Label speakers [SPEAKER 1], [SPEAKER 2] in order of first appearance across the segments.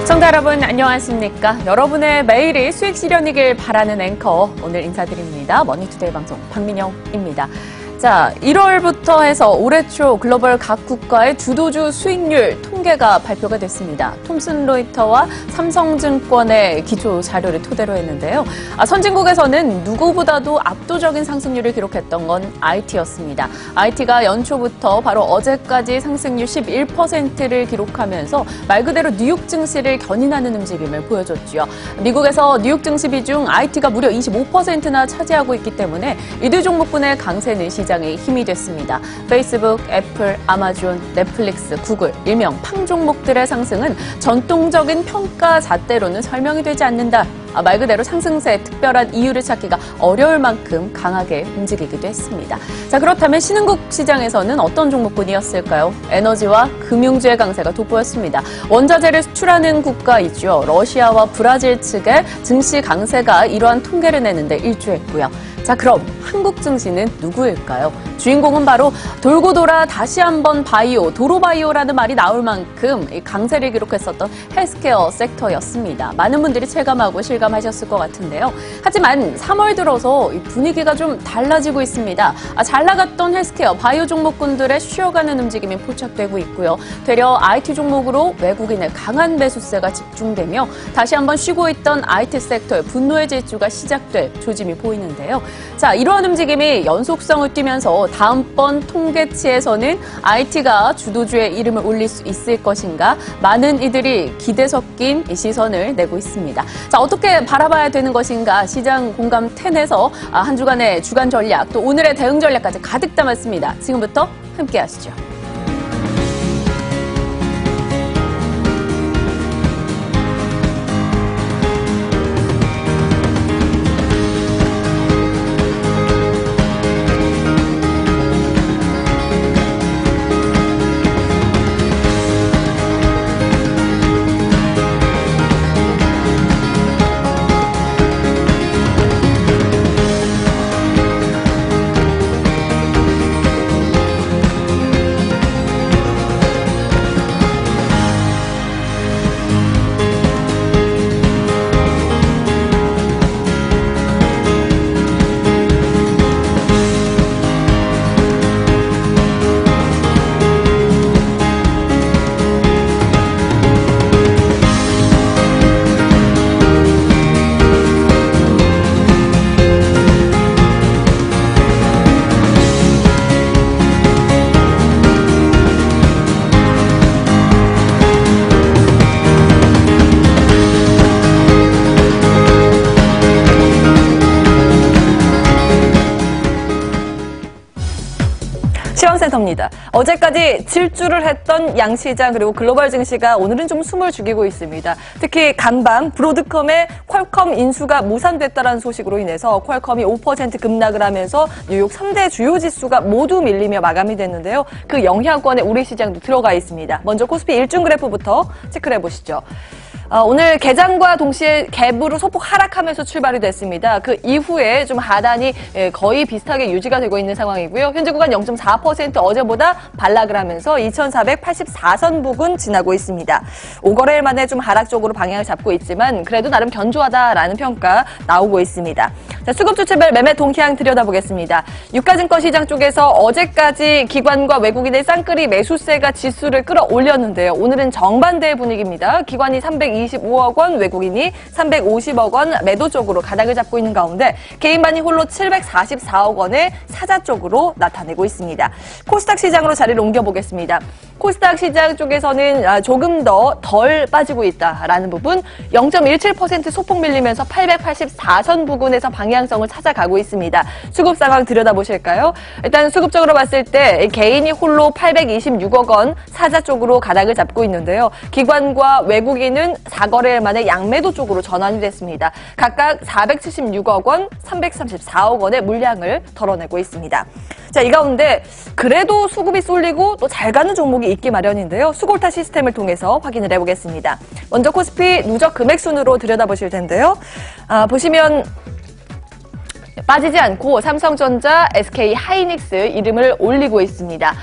[SPEAKER 1] 시청자 여러분 안녕하십니까? 여러분의 매일이 수익 실현이길 바라는 앵커 오늘 인사드립니다. 머니투데이 방송 박민영입니다. 자, 1월부터 해서 올해 초 글로벌 각 국가의 주도주 수익률 통계가 발표가 됐습니다. 톰슨 로이터와 삼성증권의 기초 자료를 토대로 했는데요. 선진국에서는 누구보다도 압도적인 상승률을 기록했던 건 IT였습니다. IT가 연초부터 바로 어제까지 상승률 11%를 기록하면서 말 그대로 뉴욕 증시를 견인하는 움직임을 보여줬죠. 미국에서 뉴욕 증시 비중 IT가 무려 25%나 차지하고 있기 때문에 이두 종목군의 강세는 시장의 힘이 됐습니다. 페이스북, 애플, 아마존, 넷플릭스, 구글, 일명 팡 종목들의 상승은 전통적인 평가 잣대로는 설명이 되지 않는다. 말 그대로 상승세에 특별한 이유를 찾기가 어려울 만큼 강하게 움직이기도 했습니다. 자, 그렇다면 신흥국 시장에서는 어떤 종목군이었을까요? 에너지와 금융주의 강세가 돋보였습니다. 원자재를 수출하는 국가이죠. 러시아와 브라질 측의 증시 강세가 이러한 통계를 내는데 일조했고요. 자, 그럼 한국 증시는 누구일까요? 주인공은 바로 돌고 돌아 다시 한번 바이오, 도로바이오라는 말이 나올 만큼 강세를 기록했었던 헬스케어 섹터였습니다. 많은 분들이 체감하고 실감하셨을 것 같은데요. 하지만 3월 들어서 분위기가 좀 달라지고 있습니다. 잘 나갔던 헬스케어, 바이오 종목군들의 쉬어가는 움직임이 포착되고 있고요. 되려 IT 종목으로 외국인의 강한 매수세가 집중되며 다시 한번 쉬고 있던 IT 섹터의 분노의 질주가 시작될 조짐이 보이는데요. 자, 이러한 움직임이 연속성을 띠면서 다음번 통계치에서는 IT가 주도주의 이름을 올릴 수 있을 것인가 많은 이들이 기대 섞인 시선을 내고 있습니다. 자, 어떻게 바라봐야 되는 것인가 시장 공감 10에서 한 주간의 주간 전략 또 오늘의 대응 전략까지 가득 담았습니다. 지금부터 함께 하시죠. 시황센터입니다. 어제까지 질주를 했던 양시장 그리고 글로벌 증시가 오늘은 좀 숨을 죽이고 있습니다. 특히 간밤 브로드컴의 퀄컴 인수가 무산됐다는 소식으로 인해서 퀄컴이 5% 급락을 하면서 뉴욕 3대 주요 지수가 모두 밀리며 마감이 됐는데요. 그 영향권에 우리 시장도 들어가 있습니다. 먼저 코스피 일중 그래프부터 체크를 해보시죠. 오늘 개장과 동시에 갭으로 소폭 하락하면서 출발이 됐습니다. 그 이후에 좀 하단이 거의 비슷하게 유지가 되고 있는 상황이고요. 현재 구간 0.4% 어제보다 반락을 하면서 2484선 부근 지나고 있습니다. 5거래일 만에 좀 하락 쪽으로 방향을 잡고 있지만 그래도 나름 견조하다라는 평가 나오고 있습니다. 자, 수급 주체별 매매 동향 들여다보겠습니다. 유가증권 시장 쪽에서 어제까지 기관과 외국인의 쌍끌이 매수세가 지수를 끌어올렸는데요. 오늘은 정반대의 분위기입니다. 기관이 325억 원, 외국인이 350억 원 매도 쪽으로 가닥을 잡고 있는 가운데 개인반이 홀로 744억 원의 사자 쪽으로 나타내고 있습니다. 코스닥 시장으로 자리를 옮겨보겠습니다. 코스닥 시장 쪽에서는 조금 더 덜 빠지고 있다라는 부분 0.17% 소폭 밀리면서 884선 부근에서 방향성을 찾아가고 있습니다. 수급 상황 들여다보실까요? 일단 수급적으로 봤을 때 개인이 홀로 826억 원 사자 쪽으로 가닥을 잡고 있는데요. 기관과 외국인은 4거래일 만에 양매도 쪽으로 전환이 됐습니다. 각각 476억 원, 334억 원의 물량을 덜어내고 있습니다. 자, 이 가운데 그래도 수급이 쏠리고 또 잘 가는 종목이 있기 마련인데요. 수골타 시스템을 통해서 확인을 해보겠습니다. 먼저 코스피 누적 금액 순으로 들여다보실 텐데요. 보시면 빠지지 않고 삼성전자, SK 하이닉스 이름을 올리고 있습니다.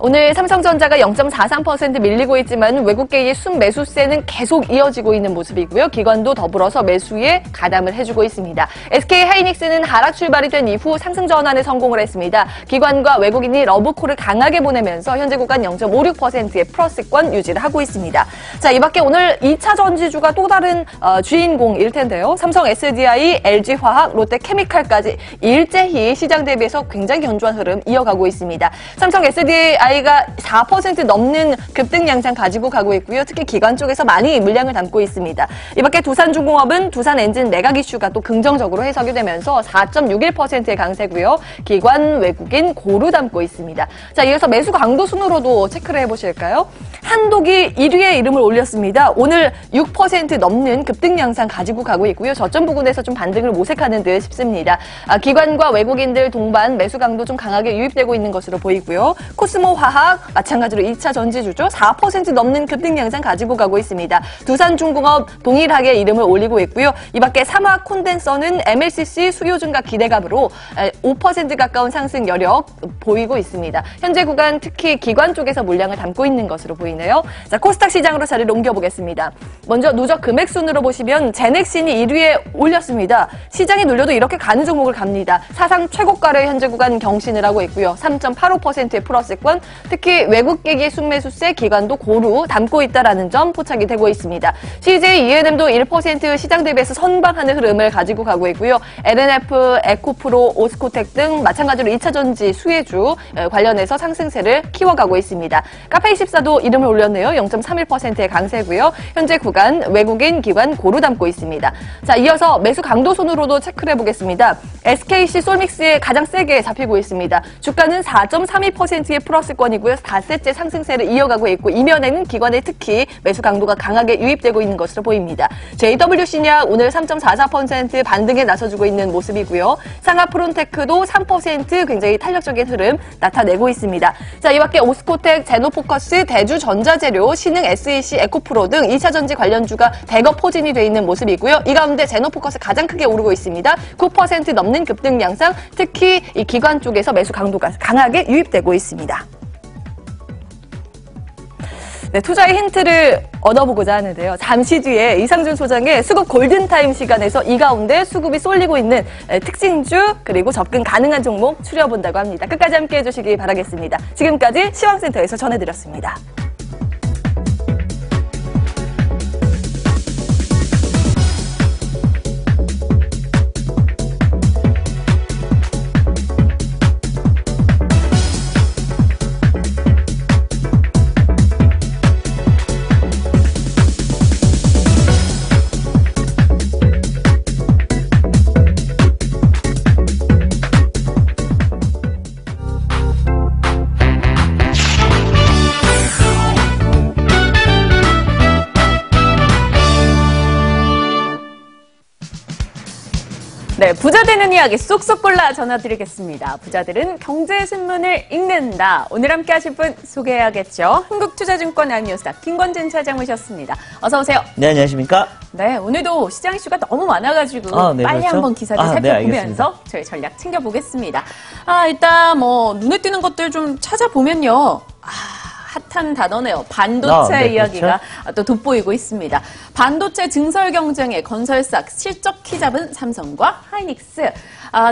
[SPEAKER 2] 오늘 삼성전자가 0.43% 밀리고 있지만 외국계의 순매수세는 계속 이어지고 있는 모습이고요. 기관도 더불어서 매수에 가담을 해주고 있습니다. SK하이닉스는 하락 출발이 된 이후 상승 전환에 성공을 했습니다. 기관과 외국인이 러브콜을 강하게 보내면서 현재 구간 0.56%의 플러스권 유지를 하고 있습니다. 자, 이 밖에 오늘 2차 전지주가 또 다른 주인공일 텐데요. 삼성 SDI, LG화학, 롯데케미칼까지 일제히 시장 대비해서 굉장히 견조한 흐름 이어가고 있습니다. 삼성 SDI가 4% 넘는 급등 양상 가지고 가고 있고요. 특히 기관 쪽에서 많이 물량을 담고 있습니다. 이 밖에 두산중공업은 두산엔진 매각 이슈가 또 긍정적으로 해석이 되면서 4.61%의 강세고요. 기관, 외국인 고루 담고 있습니다. 자, 이어서 매수 강도 순으로도 체크를 해보실까요? 한독이 1위에 이름을 올렸습니다. 오늘 6% 넘는 급등 양상 가지고 가고 있고요. 저점 부근에서 좀 반등을 모색하는 듯 싶습니다. 기관과 외국인들 동반 매수 강도 좀 강하게 유입되고 있는 것으로 보이고요. 코스모화학 마찬가지로 2차 전지주죠. 4% 넘는 급등 양상 가지고 가고 있습니다. 두산중공업 동일하게 이름을 올리고 있고요. 이 밖에 삼화 콘덴서는 MLCC 수요 증가 기대감으로 5% 가까운 상승 여력 보이고 있습니다. 현재 구간 특히 기관 쪽에서 물량을 담고 있는 것으로 보이네요. 자, 코스닥 시장으로 자리를 옮겨보겠습니다. 먼저 누적 금액 순으로 보시면 제넥신이 1위에 올렸습니다. 시장이 눌려도 이렇게 가는 종목을 갑니다. 사상 최고가를 현재 구간 경신을 하고 있고요. 3.85%의 플러스권, 특히 외국계기의 순매수세 기관도 고루 담고 있다는 점 포착이 되고 있습니다. CJ ENM도 1% 시장 대비해서 선방하는 흐름을 가지고 가고 있고요. LNF, 에코프로, 오스코텍 등 마찬가지로 2차 전지 수혜주 관련해서 상승세를 키워가고 있습니다. 카페24도 이름을 올렸네요. 0.31%의 강세고요. 현재 구간 외국인 기관 고루 담고 있습니다. 자, 이어서 매수 강도 순으로도 체크를 해보겠습니다. SKC 솔믹스에 가장 세게 잡히고 있습니다. 주가는 4.32%의 플러스권이고요. 4세째 상승세를 이어가고 있고 이면에는 기관의 특히 매수 강도가 강하게 유입되고 있는 것으로 보입니다. JWC냐 오늘 3.44% 반등에 나서주고 있는 모습이고요. 상하프론테크도 3% 굉장히 탄력적인 흐름 나타내고 있습니다. 자, 이 밖에 오스코텍, 제노포커스, 대주전자재료, 신흥 SEC, 에코프로 등 2차 전지 관련주가 대거 포진이 돼 있는 모습이고요. 이 가운데 제노포커스 가장 크게 오르고 있습니다. 9% 넘는 급등 양상, 특히 이 기관 쪽에서 매수 강도가 강하게 유입되고 있습니다. 네, 투자의 힌트를 얻어보고자 하는데요. 잠시 뒤에 이상준 소장의 수급 골든타임 시간에서 이 가운데 수급이 쏠리고 있는 특징주 그리고 접근 가능한 종목 추려본다고 합니다. 끝까지 함께해 주시기 바라겠습니다. 지금까지 시황센터에서 전해드렸습니다.
[SPEAKER 1] 네, 부자 되는 이야기 쏙쏙 골라 전해드리겠습니다. 부자들은 경제신문을 읽는다. 오늘 함께 하실 분 소개해야겠죠. 한국투자증권 알미우스타 김권진 차장 모셨습니다. 어서 오세요.
[SPEAKER 3] 네, 안녕하십니까?
[SPEAKER 1] 네, 오늘도 시장 이슈가 너무 많아가지고
[SPEAKER 3] 네,
[SPEAKER 1] 빨리
[SPEAKER 3] 그렇죠?
[SPEAKER 1] 한번 기사를 살펴보면서 저희 전략 챙겨보겠습니다. 일단 눈에 띄는 것들 좀 찾아보면요. 핫한 단어네요. 반도체
[SPEAKER 3] 네,
[SPEAKER 1] 이야기가
[SPEAKER 3] 그렇죠?
[SPEAKER 1] 또 돋보이고 있습니다. 반도체 증설 경쟁에 건설사 실적 키 잡은 삼성과 하이닉스.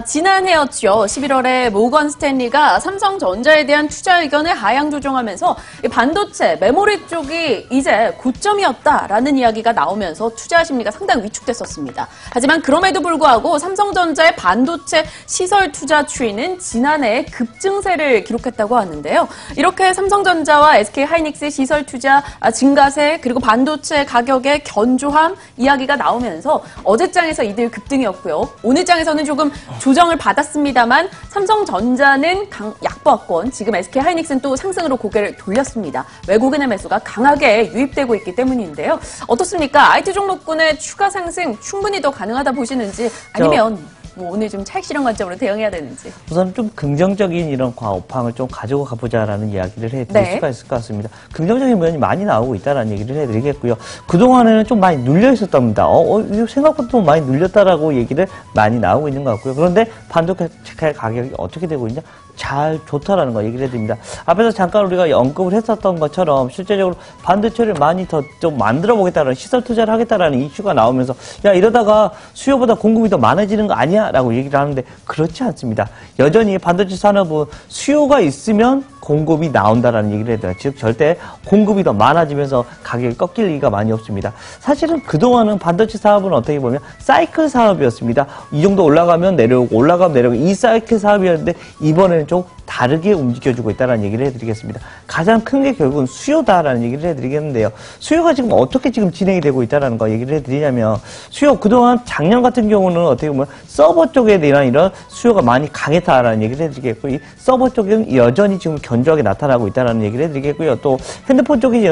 [SPEAKER 1] 지난해였죠. 11월에 모건 스탠리가 삼성전자에 대한 투자 의견을 하향 조정하면서 이 반도체, 메모리 쪽이 이제 고점이었다라는 이야기가 나오면서 투자 심리가 상당히 위축됐었습니다. 하지만 그럼에도 불구하고 삼성전자의 반도체 시설 투자 추이는 지난해 급증세를 기록했다고 하는데요. 이렇게 삼성전자와 SK하이닉스의 시설 투자 증가세 그리고 반도체 가격의 견조함 이야기가 나오면서 어제장에서 이들 급등이었고요. 오늘장에서는 조금 조정을 받았습니다만 삼성전자는 약보합권, 지금 SK하이닉스는 또 상승으로 고개를 돌렸습니다. 외국인의 매수가 강하게 유입되고 있기 때문인데요. 어떻습니까? IT 종목군의 추가 상승 충분히 더 가능하다 보시는지 아니면 오늘 좀 차익 실현 관점으로 대응해야 되는지.
[SPEAKER 3] 우선 좀 긍정적인 이런 과오팡을 좀 가지고 가보자라는 이야기를 해드릴 수가 있을 것 같습니다. 긍정적인 면이 많이 나오고 있다는 얘기를 해드리겠고요. 그동안에는 좀 많이 눌려 있었답니다. 이거 생각보다 많이 눌렸다라고 얘기를 많이 나오고 있는 것 같고요. 그런데 반도체 가격이 어떻게 되고 있냐? 잘 좋다라는 거 얘기를 해드립니다. 앞에서 잠깐 우리가 언급을 했었던 것처럼 실제적으로 반도체를 많이 더 좀 만들어 보겠다는 시설 투자를 하겠다라는 이슈가 나오면서 야 이러다가 수요보다 공급이 더 많아지는 거 아니야? 라고 얘기를 하는데 그렇지 않습니다. 여전히 반도체 산업은 수요가 있으면 공급이 나온다라는 얘기를 해야 돼요. 즉 절대 공급이 더 많아지면서 가격이 꺾일 리가 많이 없습니다. 사실은 그동안은 반도체 사업은 어떻게 보면 사이클 사업이었습니다. 이 정도 올라가면 내려오고 올라가면 내려오고 이 사이클 사업이었는데 이번에는 좀 다르게 움직여주고 있다는 얘기를 해드리겠습니다. 가장 큰 게 결국은 수요다라는 얘기를 해드리겠는데요. 수요가 지금 어떻게 지금 진행이 되고 있다는 거 얘기를 해드리냐면 수요 그동안 작년 같은 경우는 어떻게 보면 서버 쪽에 대한 이런 수요가 많이 강했다라는 얘기를 해드리겠고 이 서버 쪽은 여전히 지금 견조하게 나타나고 있다는 얘기를 해드리겠고요. 또 핸드폰 쪽이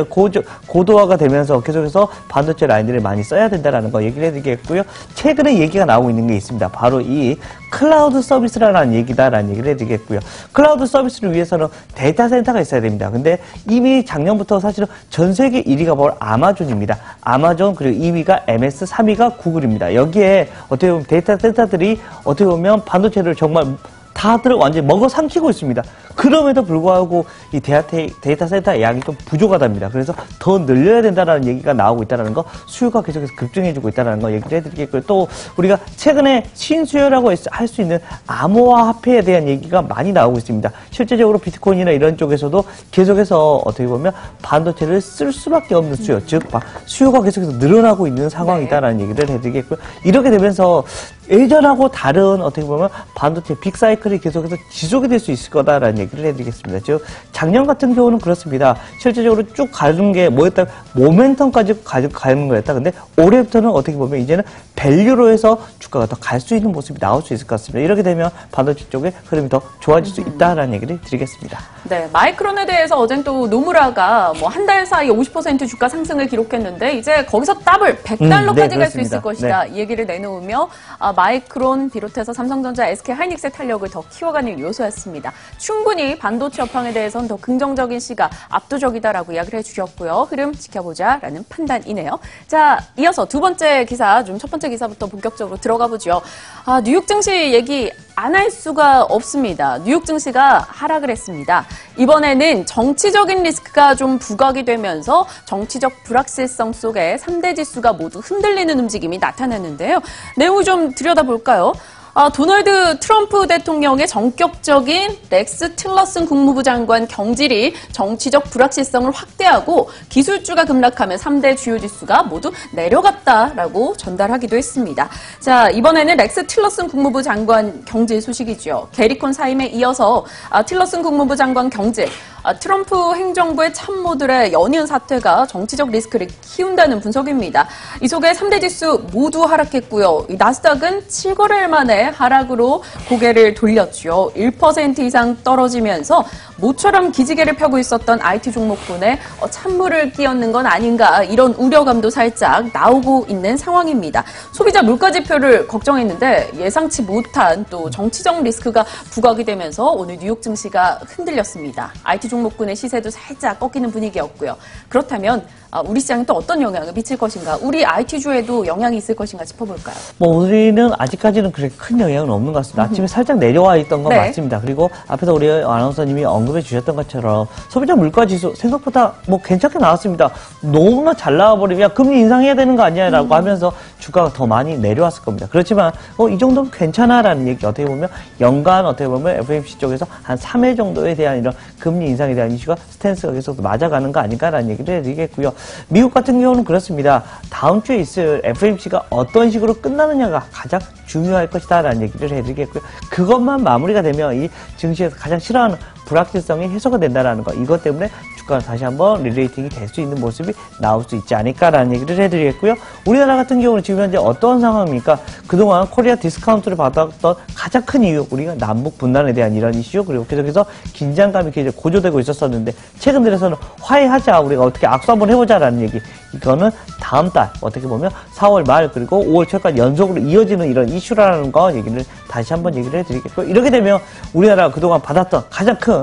[SPEAKER 3] 고도화가 되면서 계속해서 반도체 라인들을 많이 써야 된다는 거 얘기를 해드리겠고요. 최근에 얘기가 나오고 있는 게 있습니다. 바로 이 클라우드 서비스라는 얘기다라는 얘기를 해드리겠고요. 클라우드 서비스를 위해서는 데이터 센터가 있어야 됩니다. 근데 이미 작년부터 사실은 전 세계 1위가 바로 아마존입니다. 아마존 그리고 2위가 MS, 3위가 구글입니다. 여기에 어떻게 보면 데이터 센터들이 어떻게 보면 반도체를 정말 다들 완전히 먹어 삼키고 있습니다. 그럼에도 불구하고 이 데이터 센터 양이 좀 부족하답니다. 그래서 더 늘려야 된다는 얘기가 나오고 있다는 거, 수요가 계속해서 급증해주고 있다는 거 얘기를 해드리겠고요. 또 우리가 최근에 신수요라고 할 수 있는 암호화폐에 대한 얘기가 많이 나오고 있습니다. 실제적으로 비트코인이나 이런 쪽에서도 계속해서 어떻게 보면 반도체를 쓸 수밖에 없는 수요, 즉 수요가 계속해서 늘어나고 있는 상황이다라는 얘기를 해드리겠고요. 이렇게 되면서 예전하고 다른 어떻게 보면 반도체 빅사이클이 계속해서 지속이 될 수 있을 거다라는 얘기를 해드리겠습니다. 즉 작년 같은 경우는 그렇습니다. 실제적으로 쭉 가는 게 뭐였다? 모멘텀까지 가는 거였다. 근데 올해부터는 어떻게 보면 이제는 밸류로 해서 주가가 더 갈 수 있는 모습이 나올 수 있을 것 같습니다. 이렇게 되면 반도체 쪽에 흐름이 더 좋아질 수 있다라는 얘기를 드리겠습니다.
[SPEAKER 1] 네, 마이크론에 대해서 어젠 또 노무라가 뭐 한 달 사이 50% 주가 상승을 기록했는데 이제 거기서 더블 100달러까지 갈 수 있을 것이다. 이 얘기를 내놓으며 마이크론 비롯해서 삼성전자, SK하이닉스의 탄력을 더 키워가는 요소였습니다. 충분히 반도체 업황에 대해서는 더 긍정적인 시각, 압도적이다라고 이야기를 해주셨고요. 흐름 지켜보자라는 판단이네요. 자, 이어서 두 번째 기사, 좀 첫 번째 기사부터 본격적으로 들어가 보죠. 뉴욕 증시 얘기 안 할 수가 없습니다. 뉴욕 증시가 하락을 했습니다. 이번에는 정치적인 리스크가 좀 부각이 되면서 정치적 불확실성 속에 3대 지수가 모두 흔들리는 움직임이 나타났는데요. 내용을 좀 들여다볼까요? 도널드 트럼프 대통령의 전격적인 렉스 틸러슨 국무부 장관 경질이 정치적 불확실성을 확대하고 기술주가 급락하면 3대 주요 지수가 모두 내려갔다라고 전달하기도 했습니다. 자, 이번에는 렉스 틸러슨 국무부 장관 경질 소식이죠. 게리콘 사임에 이어서 틸러슨 국무부 장관 경질, 트럼프 행정부의 참모들의 연이은 사퇴가 정치적 리스크를 키운다는 분석입니다. 이 속에 3대 지수 모두 하락했고요. 나스닥은 7거래일 만에 하락으로 고개를 돌렸죠. 1% 이상 떨어지면서 모처럼 기지개를 펴고 있었던 IT 종목군에 찬물을 끼얹는 건 아닌가 이런 우려감도 살짝 나오고 있는 상황입니다. 소비자 물가지표를 걱정했는데 예상치 못한 또 정치적 리스크가 부각이 되면서 오늘 뉴욕 증시가 흔들렸습니다. IT 종목군의 시세도 살짝 꺾이는 분위기였고요. 그렇다면 우리 시장에 또 어떤 영향을 미칠 것인가? 우리 IT주에도 영향이 있을 것인가 짚어볼까요?
[SPEAKER 3] 우리는 아직까지는 그렇게 큰 영향은 없는 것 같습니다. 아침에 살짝 내려와 있던 건 맞습니다. 그리고 앞에서 우리 아나운서님이 언급해 주셨던 것처럼 소비자 물가지수 생각보다 괜찮게 나왔습니다. 너무나 잘 나와버리면 금리 인상해야 되는 거 아니야? 라고 하면서 주가가 더 많이 내려왔을 겁니다. 그렇지만 이 정도면 괜찮아라는 얘기 어떻게 보면 연간 어떻게 보면 FOMC 쪽에서 한 3회 정도에 대한 이런 금리 인상에 대한 이슈가 스탠스가 계속 맞아가는 거 아닌가라는 얘기를 해드리겠고요. 미국 같은 경우는 그렇습니다. 다음 주에 있을 FOMC가 어떤 식으로 끝나느냐가 가장 중요할 것이다라는 얘기를 해드리겠고요. 그것만 마무리가 되면 이 증시에서 가장 싫어하는 불확실성이 해소가 된다는 거, 이것 때문에 주가가 다시 한번 리레이팅이 될 수 있는 모습이 나올 수 있지 않을까라는 얘기를 해드리겠고요. 우리나라 같은 경우는 지금 현재 어떤 상황입니까? 그동안 코리아 디스카운트를 받았던 가장 큰 이유, 우리가 남북 분단에 대한 이런 이슈, 그리고 계속해서 긴장감이 계속 고조되고 있었었는데 최근 들어서는 화해하자, 우리가 어떻게 악수 한번 해보자라는 얘기, 이거는 다음 달 어떻게 보면 4월 말 그리고 5월 초까지 연속으로 이어지는 이런 이슈라는 거 얘기를 다시 한번 얘기를 해드리겠고요. 이렇게 되면 우리나라가 그동안 받았던 가장 큰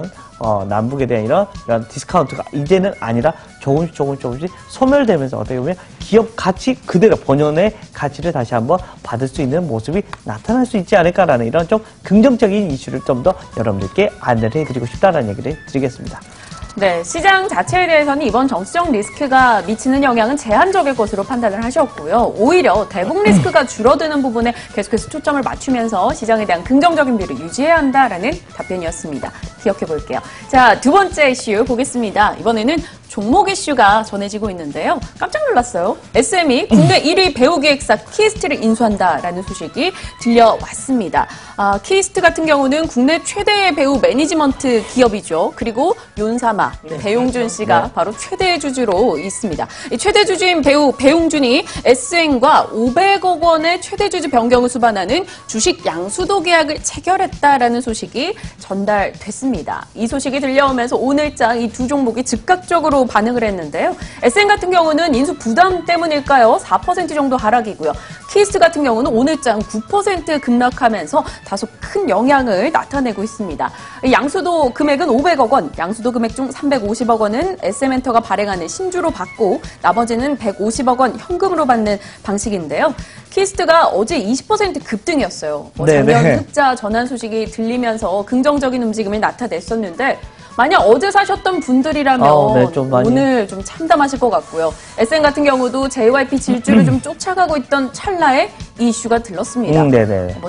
[SPEAKER 3] 남북에 대한 이런 디스카운트가 이제는 아니라 조금씩 소멸되면서 어떻게 보면 기업 가치 그대로 본연의 가치를 다시 한번 받을 수 있는 모습이 나타날 수 있지 않을까라는 이런 좀 긍정적인 이슈를 좀 더 여러분들께 안내를 해드리고 싶다는 얘기를 드리겠습니다.
[SPEAKER 1] 네, 시장 자체에 대해서는 이번 정치적 리스크가 미치는 영향은 제한적일 것으로 판단을 하셨고요. 오히려 대북 리스크가 줄어드는 부분에 계속해서 초점을 맞추면서 시장에 대한 긍정적인 뷰를 유지해야 한다라는 답변이었습니다. 기억해 볼게요. 자, 두 번째 이슈 보겠습니다. 이번에는 종목 이슈가 전해지고 있는데요. 깜짝 놀랐어요. SM이 국내 1위 배우기획사 키스트를 인수한다라는 소식이 들려왔습니다. 키스트 같은 경우는 국내 최대의 배우 매니지먼트 기업이죠. 그리고 윤사마, 배용준 씨가 바로 최대 주주로 있습니다. 이 최대 주주인 배우 배용준이 SM과 500억 원의 최대 주주 변경을 수반하는 주식 양수도 계약을 체결했다라는 소식이 전달됐습니다. 이 소식이 들려오면서 오늘장 이 두 종목이 즉각적으로 반응을 했는데요. SM 같은 경우는 인수 부담 때문일까요? 4% 정도 하락이고요. 키스트 같은 경우는 오늘장 9% 급락하면서 다소 큰 영향을 나타내고 있습니다. 양수도 금액은 500억 원, 양수도 금액 중 350억 원은 SM엔터가 발행하는 신주로 받고 나머지는 150억 원 현금으로 받는 방식인데요. 키스트가 어제 20% 급등이었어요. 작년 흑자 전환 소식이 들리면서 긍정적인 움직임을 나타냈었는데 만약 어제 사셨던 분들이라면 오늘 좀 참담하실 것 같고요. SM 같은 경우도 JYP 질주를 좀 쫓아가고 있던 찰나에 이 이슈가 들렀습니다.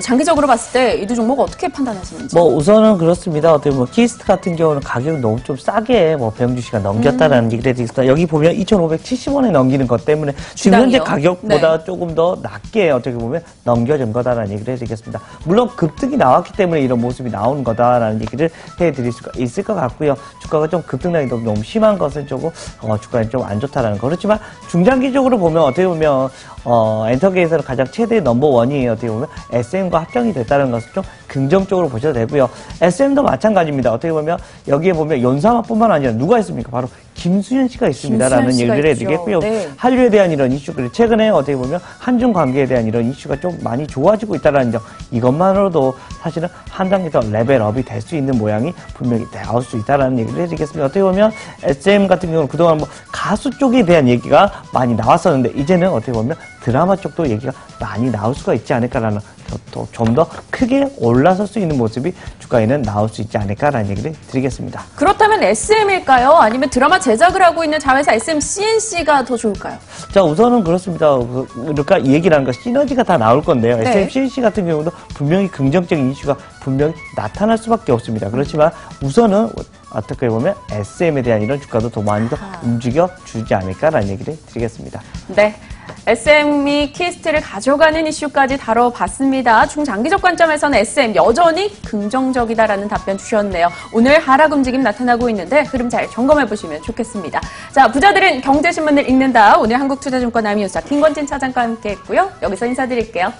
[SPEAKER 1] 장기적으로 봤을 때 이 두 종목 어떻게 판단하시는지?
[SPEAKER 3] 우선은 그렇습니다. 어떻게 보면 키스트 같은 경우는 가격을 너무 좀 싸게 배용준 씨가 넘겼다라는 얘기를 해드리겠습니다. 여기 보면 2,570원에 넘기는 것 때문에 지금 현재 가격보다 조금 더 낮게 어떻게 보면 넘겨준 거다라는 얘기를 해드리겠습니다. 물론 급등이 나왔기 때문에 이런 모습이 나오는 거다라는 얘기를 해드릴 수가 있을 것 같고요. 주가가 좀 급등량이 너무 심한 것은 조금 주가에 좀 안 좋다라는 거. 그렇지만 중장기적으로 보면 어떻게 보면 엔터계에서는 가장 최대 넘버원이 어떻게 보면 SM과 합병이 됐다는 것을 좀 긍정적으로 보셔도 되고요. SM도 마찬가지입니다. 어떻게 보면 여기에 보면 연사마뿐만 아니라 누가 있습니까? 바로 김수현 씨가 있습니다라는 얘기를 해드리겠고요. 한류에 대한 이런 이슈, 그리고 최근에 어떻게 보면 한중 관계에 대한 이런 이슈가 좀 많이 좋아지고 있다는 점, 이것만으로도 사실은 한 단계 더 레벨업이 될 수 있는 모양이 분명히 나올 수 있다는 얘기를 해드리겠습니다. 어떻게 보면 SM 같은 경우는 그동안 가수 쪽에 대한 얘기가 많이 나왔었는데 이제는 어떻게 보면 드라마 쪽도 얘기가 많이 나올 수가 있지 않을까라는 좀 더 크게 올라설 수 있는 모습이 주가에는 나올 수 있지 않을까라는 얘기를 드리겠습니다.
[SPEAKER 1] 그렇다면 SM일까요? 아니면 드라마 제작을 하고 있는 자회사 SM CNC가 더 좋을까요?
[SPEAKER 3] 자, 우선은 그렇습니다. 그러니까 이 얘기라는 거 시너지가 다 나올 건데요. SM CNC 같은 경우도 분명히 긍정적인 이슈가 분명히 나타날 수밖에 없습니다. 그렇지만 우선은 어떻게 보면 SM에 대한 이런 주가도 더 많이 더 움직여 주지 않을까라는 얘기를 드리겠습니다.
[SPEAKER 1] 네. SM이 키스트를 가져가는 이슈까지 다뤄봤습니다. 중장기적 관점에서는 SM 여전히 긍정적이다라는 답변 주셨네요. 오늘 하락 움직임 나타나고 있는데 흐름 잘 점검해보시면 좋겠습니다. 자, 부자들은 경제신문을 읽는다. 오늘 한국투자증권 아미우사 김권진 차장과 함께했고요. 여기서 인사드릴게요.